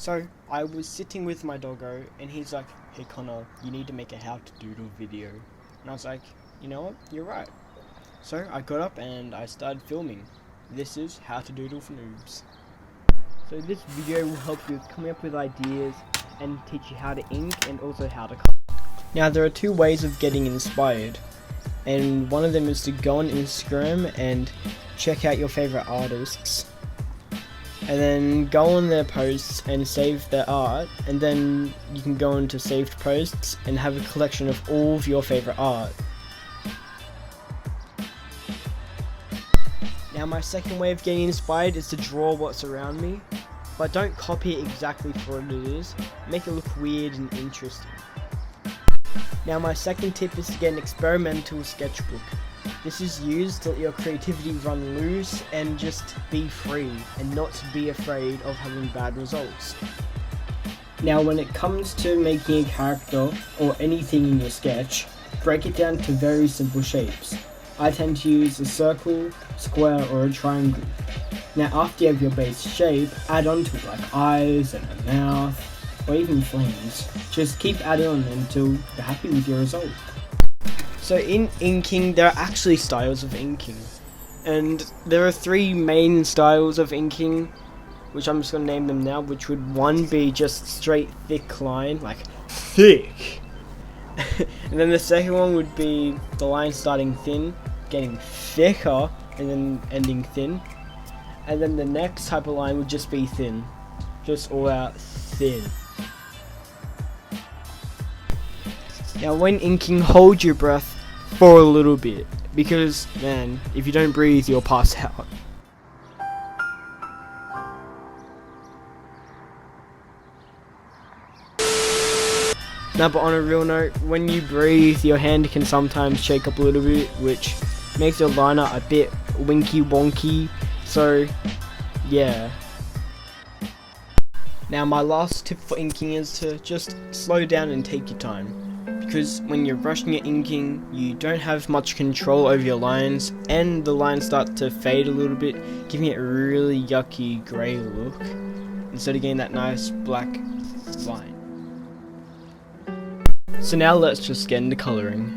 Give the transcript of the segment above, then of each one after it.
So I was sitting with my doggo and he's like, "Hey Connor, you need to make a how to doodle video." And I was like, you know what, you're right. So I got up and I started filming. This is how to doodle for noobs. So this video will help you come up with ideas and teach you how to ink and also how to color. Now there are two ways of getting inspired, and one of them is to go on Instagram and check out your favorite artists, and then go on their posts and save their art, and then you can go into saved posts and have a collection of all of your favorite art. Now my second way of getting inspired is to draw what's around me, but don't copy it exactly for what it is, make it look weird and interesting. Now my second tip is to get an experimental sketchbook. This is used to let your creativity run loose and just be free and not to be afraid of having bad results. Now when it comes to making a character or anything in your sketch, break it down to very simple shapes. I tend to use a circle, square or a triangle. Now after you have your base shape, add on to it like eyes and a mouth or even flames. Just keep adding on until you're happy with your result. So in inking, there are actually styles of inking, and there are three main styles of inking, which I'm just going to name them now, which would one be just straight thick line, like thick, and then the second one would be the line starting thin, getting thicker, and then ending thin, and then the next type of line would just be thin, just all out thin. Now when inking, hold your breath for a little bit, because man, if you don't breathe you'll pass out. Now but on a real note, when you breathe your hand can sometimes shake up a little bit, which makes your liner a bit winky wonky, so yeah. Now my last tip for inking is to just slow down and take your time, because when you're rushing your inking you don't have much control over your lines and the lines start to fade a little bit, giving it a really yucky grey look instead of getting that nice black line. So now let's just get into colouring.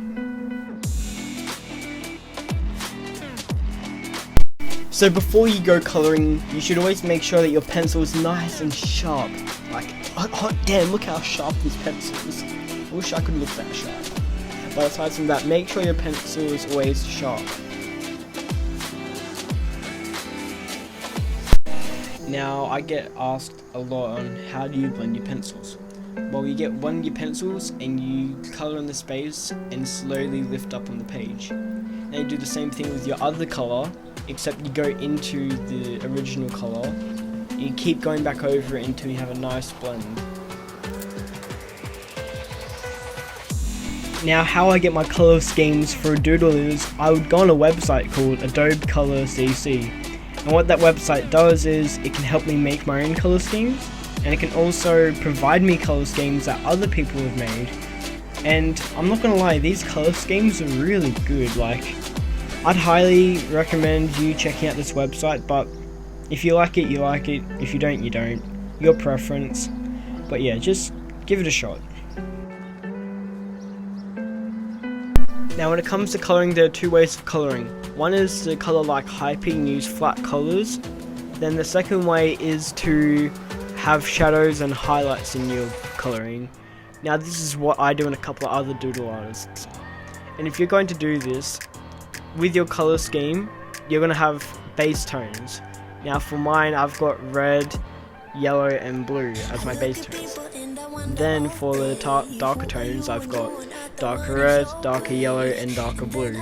So before you go colouring, you should always make sure that your pencil is nice and sharp. Like, oh damn, look how sharp this pencil is. I wish I could look that sharp. But aside from that, make sure your pencil is always sharp. Now, I get asked a lot on how do you blend your pencils. Well, you get one of your pencils and you colour in the space and slowly lift up on the page. Now you do the same thing with your other colour, except you go into the original colour. You keep going back over it until you have a nice blend. Now how I get my colour schemes for a doodle is I would go on a website called Adobe Color CC, and what that website does is it can help me make my own colour schemes, and it can also provide me colour schemes that other people have made. And I'm not gonna lie, these colour schemes are really good. Like, I'd highly recommend you checking out this website, but if you like it, you like it. If you don't, you don't. Your preference. But yeah, just give it a shot. Now when it comes to colouring, there are two ways of colouring. One is to colour like hypey and use flat colours. Then the second way is to have shadows and highlights in your colouring. Now this is what I do and a couple of other doodle artists. And if you're going to do this, with your colour scheme, you're going to have base tones. Now for mine, I've got red, yellow and blue as my base tones. Then for the darker tones, I've got darker red, darker yellow and darker blue.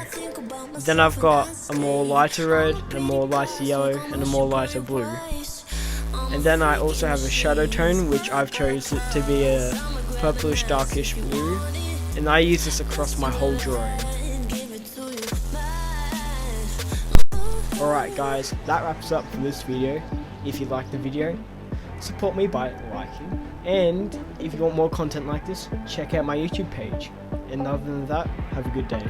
Then I've got a more lighter red, and a more lighter yellow and a more lighter blue. And then I also have a shadow tone, which I've chosen to be a purplish darkish blue, and I use this across my whole drawing. Alright guys, that wraps up for this video. If you liked the video, support me by liking, and if you want more content like this, check out my YouTube page. And other than that, have a good day.